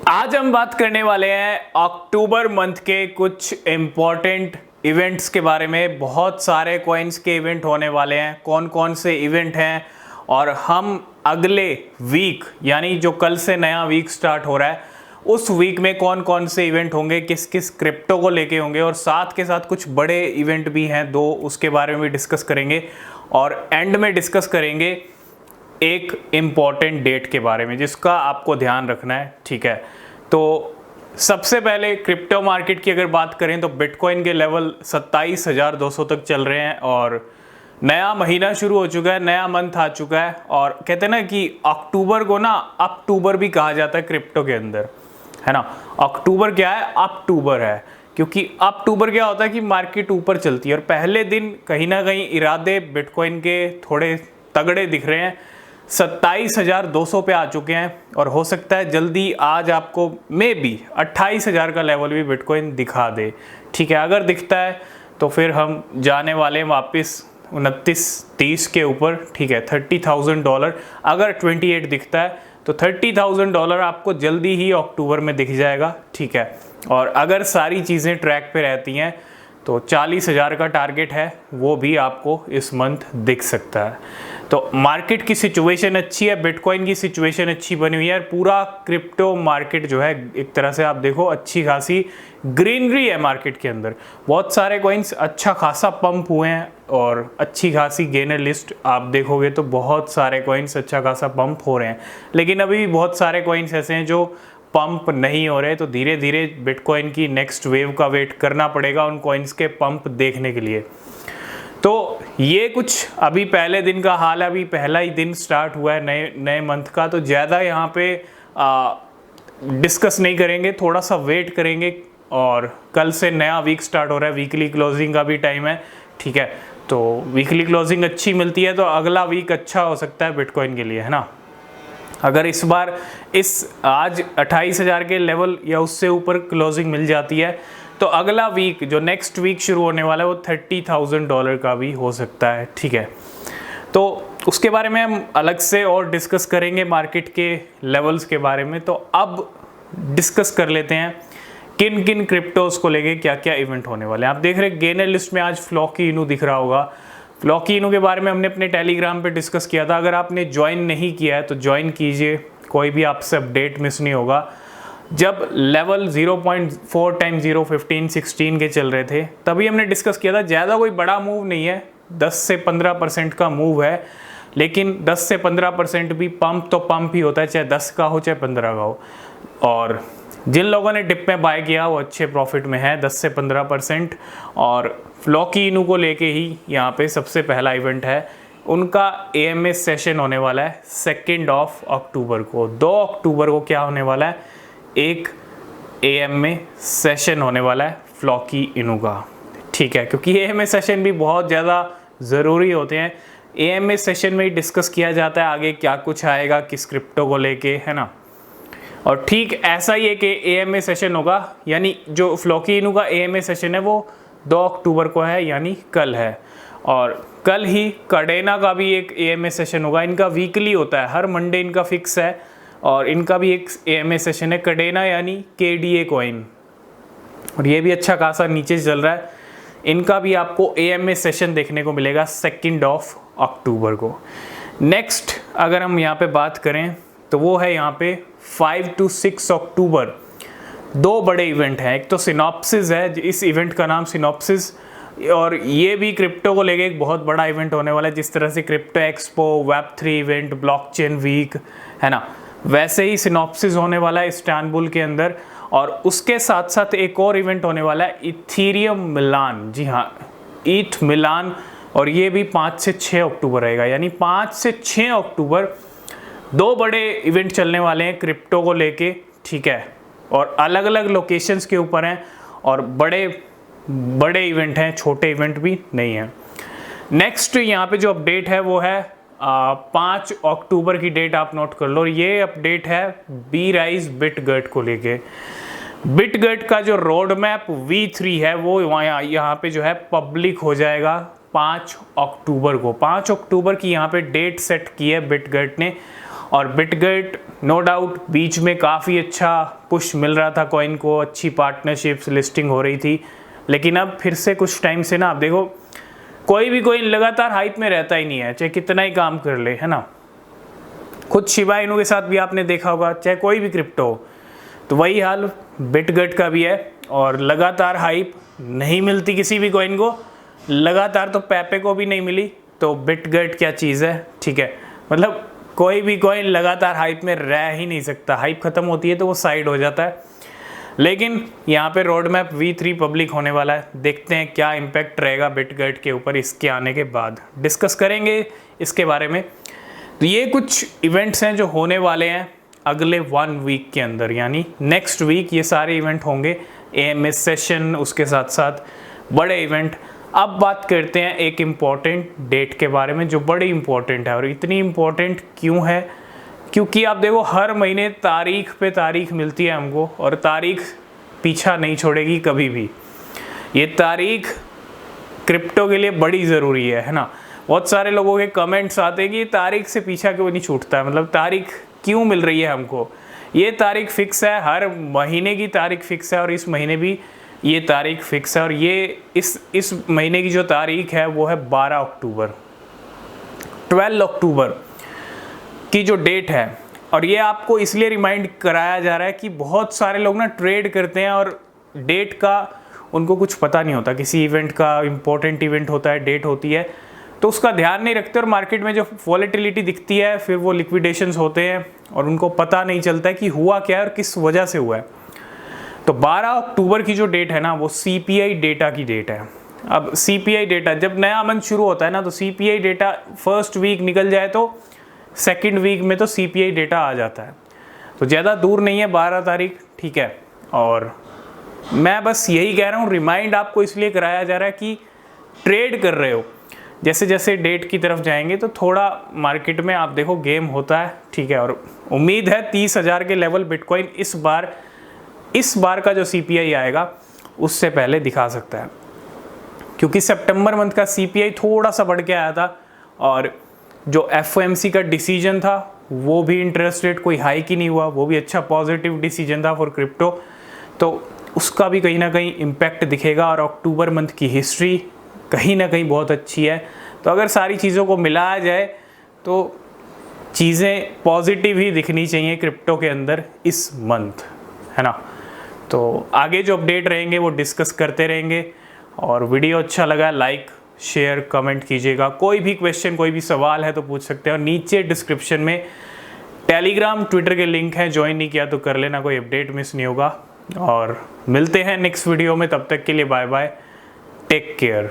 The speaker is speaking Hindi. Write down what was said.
आज हम बात करने वाले हैं अक्टूबर मंथ के कुछ इम्पोर्टेंट इवेंट्स के बारे में। बहुत सारे कॉइन्स के इवेंट होने वाले हैं, कौन कौन से इवेंट हैं और हम अगले वीक यानी जो कल से नया वीक स्टार्ट हो रहा है उस वीक में कौन कौन से इवेंट होंगे, किस किस क्रिप्टो को लेके होंगे और साथ के साथ कुछ बड़े इवेंट भी हैं दो, उसके बारे में भी डिस्कस करेंगे। और एंड में डिस्कस करेंगे एक इम्पॉर्टेंट डेट के बारे में जिसका आपको ध्यान रखना है, ठीक है। तो सबसे पहले क्रिप्टो मार्केट की अगर बात करें तो बिटकॉइन के लेवल 27,200 तक चल रहे हैं और नया महीना शुरू हो चुका है, नया मंथ आ चुका है। और कहते हैं ना कि अक्टूबर को ना अक्टूबर भी कहा जाता है क्रिप्टो के अंदर, है ना। अक्टूबर क्या है? अक्टूबर है, क्योंकि अक्टूबर क्या होता है कि मार्केट ऊपर चलती है और पहले दिन कहीं ना कहीं इरादे बिटकॉइन के थोड़े तगड़े दिख रहे हैं। 27,200 पे आ चुके हैं और हो सकता है जल्दी आज आपको मे बी 28,000 का लेवल भी बिटकॉइन दिखा दे, ठीक है। अगर दिखता है तो फिर हम जाने वाले हैं वापस 29-30 के ऊपर, ठीक है। $30,000 अगर 28 दिखता है तो $30,000 आपको जल्दी ही अक्टूबर में दिख जाएगा, ठीक है। और अगर सारी चीज़ें ट्रैक पे रहती हैं तो 40,000 का टारगेट है, वो भी आपको इस मंथ दिख सकता है। तो मार्केट की सिचुएशन अच्छी है, बिटकॉइन की सिचुएशन अच्छी बनी हुई है। पूरा क्रिप्टो मार्केट जो है एक तरह से आप देखो अच्छी खासी ग्रीनरी है मार्केट के अंदर। बहुत सारे कॉइन्स अच्छा खासा पंप हुए हैं और अच्छी खासी गेनर लिस्ट आप देखोगे तो बहुत सारे कॉइन्स अच्छा खासा पंप हो रहे हैं। लेकिन अभी बहुत सारे कॉइन्स ऐसे हैं जो पंप नहीं हो रहे, तो धीरे धीरे बिटकॉइन की नेक्स्ट वेव का वेट करना पड़ेगा उन कॉइन्स के पंप देखने के लिए। तो ये कुछ अभी पहले दिन का हाल है, अभी पहला ही दिन स्टार्ट हुआ है नए मंथ का, तो ज़्यादा यहाँ पे डिस्कस नहीं करेंगे, थोड़ा सा वेट करेंगे। और कल से नया वीक स्टार्ट हो रहा है, वीकली क्लोजिंग का भी टाइम है, ठीक है। तो वीकली क्लोजिंग अच्छी मिलती है तो अगला वीक अच्छा हो सकता है बिटकॉइन के लिए, है ना। अगर इस बार आज 28,000 के लेवल या उससे ऊपर क्लोजिंग मिल जाती है तो अगला वीक जो नेक्स्ट वीक शुरू होने वाला है वो $30,000 का भी हो सकता है, ठीक है। तो उसके बारे में हम अलग से और डिस्कस करेंगे मार्केट के लेवल्स के बारे में। तो अब डिस्कस कर लेते हैं किन किन क्रिप्टोज को लेके क्या क्या इवेंट होने वाले हैं। आप देख रहे हैं गेनर लिस्ट में आज फ्लॉकी इनू दिख रहा होगा। फ्लॉकी इनू के बारे में हमने अपने टेलीग्राम पे डिस्कस किया था, अगर आपने ज्वाइन नहीं किया है तो ज्वाइन कीजिए, कोई भी आपसे अपडेट मिस नहीं होगा। जब लेवल 0.4 टाइम 0.15-16 के चल रहे थे तभी हमने डिस्कस किया था, ज़्यादा कोई बड़ा मूव नहीं है, 10 से 15% का मूव है, लेकिन 10 से 15% भी पंप तो पंप ही होता है, चाहे 10 का हो चाहे 15 का हो। और जिन लोगों ने डिप में बाय किया वो अच्छे प्रॉफिट में है, 10 से 15%। और फ्लॉकी इनू को लेके ही यहाँ पे सबसे पहला इवेंट है, उनका AMA सेशन होने वाला है 2 अक्टूबर को। 2 अक्टूबर को क्या होने वाला है? एक AMA सेशन होने वाला है फ्लॉकी इनू का, ठीक है। क्योंकि AMA सेशन भी बहुत ज़्यादा ज़रूरी होते हैं, AMA सेशन में ही डिस्कस किया जाता है आगे क्या कुछ आएगा किस क्रिप्टो को लेके, है ना। और ठीक ऐसा ही है कि AMA सेशन होगा, यानी जो फ्लॉकी इनू का AMA सेशन है वो 2 अक्टूबर को है, यानी कल है। और कल ही कार्डेना का भी एक AMA सेशन होगा। इनका वीकली होता है, हर मंडे इनका फिक्स है और इनका भी एक AMA सेशन है कार्डेना यानी KDA कॉइन, और ये भी अच्छा खासा नीचे चल रहा है। इनका भी आपको AMA सेशन देखने को मिलेगा 2 अक्टूबर को। नेक्स्ट अगर हम यहाँ पे बात करें तो वो है यहाँ पे 5 to 6 अक्टूबर। 2 बड़े इवेंट हैं, एक तो सिनॉप्सिस है, इस इवेंट का नाम सिनॉप्सिस, और ये भी क्रिप्टो को लेके एक बहुत बड़ा इवेंट होने वाला है। जिस तरह से crypto expo, Web3 event, blockchain week, है ना, वैसे ही सिनॉप्सिस होने वाला है इस्तांबुल के अंदर। और उसके साथ साथ एक और इवेंट होने वाला है इथीरियम मिलान, जी हाँ, ईथ मिलान, और ये भी 5 से 6 अक्टूबर रहेगा, यानी 5 से 6 अक्टूबर 2 बड़े इवेंट चलने वाले हैं क्रिप्टो को लेके, ठीक है। और अलग अलग लोकेशंस के ऊपर हैं और बड़े बड़े इवेंट हैं, छोटे इवेंट भी नहीं हैं। नेक्स्ट यहाँ पे जो अपडेट है वो है 5 अक्टूबर की डेट आप नोट कर लो। ये अपडेट है BRISE बिटगेट को लेके। बिटगेट का जो रोड मैप V3 है वो यहाँ पे जो है पब्लिक हो जाएगा 5 अक्टूबर को। 5 अक्टूबर की यहाँ पे डेट सेट की है बिटगेट ने। और बिटगेट नो डाउट बीच में काफ़ी अच्छा पुश मिल रहा था कॉइन को, अच्छी पार्टनरशिप्स लिस्टिंग हो रही थी, लेकिन अब फिर से कुछ टाइम से ना आप देखो कोई भी कॉइन लगातार हाइप में रहता ही नहीं है, चाहे कितना ही काम कर ले, है ना। खुद शिबा इनू के साथ भी आपने देखा होगा, चाहे कोई भी क्रिप्टो हो, तो वही हाल बिटगट का भी है। और लगातार हाइप नहीं मिलती किसी भी कॉइन को, लगातार तो पेपे को भी नहीं मिली, तो बिटगट क्या चीज़ है, ठीक है। मतलब कोई भी कॉइन लगातार हाइप में रह ही नहीं सकता, हाइप ख़त्म होती है तो वो साइड हो जाता है। लेकिन यहाँ पे रोड मैप V3 पब्लिक होने वाला है, देखते हैं क्या इम्पैक्ट रहेगा बिटगट के ऊपर इसके आने के बाद, डिस्कस करेंगे इसके बारे में। तो ये कुछ इवेंट्स हैं जो होने वाले हैं अगले 1 वीक के अंदर, यानी नेक्स्ट वीक ये सारे इवेंट होंगे, AMS सेशन, उसके साथ साथ बड़े इवेंट। अब बात करते हैं एक इम्पॉर्टेंट डेट के बारे में जो बड़ी इम्पॉर्टेंट है। और इतनी इम्पॉर्टेंट क्यों है, क्योंकि आप देखो हर महीने तारीख पे तारीख मिलती है हमको, और तारीख पीछा नहीं छोड़ेगी कभी भी। ये तारीख क्रिप्टो के लिए बड़ी ज़रूरी है ना। बहुत सारे लोगों के कमेंट्स आते हैं कि तारीख से पीछा क्यों नहीं छूटता है, मतलब तारीख क्यों मिल रही है हमको। ये तारीख फिक्स है, हर महीने की तारीख फिक्स है, और इस महीने भी ये तारीख फिक्स है। और ये इस महीने की जो तारीख है वो है 12 अक्टूबर, 12 अक्टूबर की जो डेट है। और ये आपको इसलिए रिमाइंड कराया जा रहा है कि बहुत सारे लोग ना ट्रेड करते हैं और डेट का उनको कुछ पता नहीं होता। किसी इवेंट का इम्पोर्टेंट इवेंट होता है, डेट होती है, तो उसका ध्यान नहीं रखते, और मार्केट में जो वॉलेटिलिटी दिखती है फिर वो लिक्विडेशंस होते हैं और उनको पता नहीं चलता है कि हुआ क्या है और किस वजह से हुआ है। तो 12 अक्टूबर की जो डेट है ना वो CPI डेटा की डेट है। अब CPI डेटा जब नया मंथ शुरू होता है ना, तो CPI डेटा फर्स्ट वीक निकल जाए तो सेकंड वीक में तो CPI डेटा आ जाता है। तो ज़्यादा दूर नहीं है 12 तारीख, ठीक है। और मैं बस यही कह रहा हूँ, रिमाइंड आपको इसलिए कराया जा रहा है कि ट्रेड कर रहे हो, जैसे जैसे डेट की तरफ जाएंगे तो थोड़ा मार्केट में आप देखो गेम होता है, ठीक है। और उम्मीद है 30,000 के लेवल बिटकॉइन इस बार का जो CPI आएगा उससे पहले दिखा सकता है, क्योंकि सितंबर मंथ का CPI थोड़ा सा बढ़ के आया था, और जो FOMC का डिसीजन था वो भी इंटरेस्ट रेट कोई हाइक ही नहीं हुआ, वो भी अच्छा पॉजिटिव डिसीजन था फॉर क्रिप्टो, तो उसका भी कहीं ना कहीं इम्पैक्ट दिखेगा। और अक्टूबर मंथ की हिस्ट्री कहीं ना कहीं बहुत अच्छी है, तो अगर सारी चीज़ों को मिलाया जाए तो चीज़ें पॉजिटिव ही दिखनी चाहिए क्रिप्टो के अंदर इस मंथ, है ना। तो आगे जो अपडेट रहेंगे वो डिस्कस करते रहेंगे। और वीडियो अच्छा लगा लाइक शेयर कमेंट कीजिएगा। कोई भी क्वेश्चन कोई भी सवाल है तो पूछ सकते हैं, और नीचे डिस्क्रिप्शन में टेलीग्राम ट्विटर के लिंक हैं, ज्वाइन नहीं किया तो कर लेना, कोई अपडेट मिस नहीं होगा। और मिलते हैं नेक्स्ट वीडियो में, तब तक के लिए बाय बाय, टेक केयर।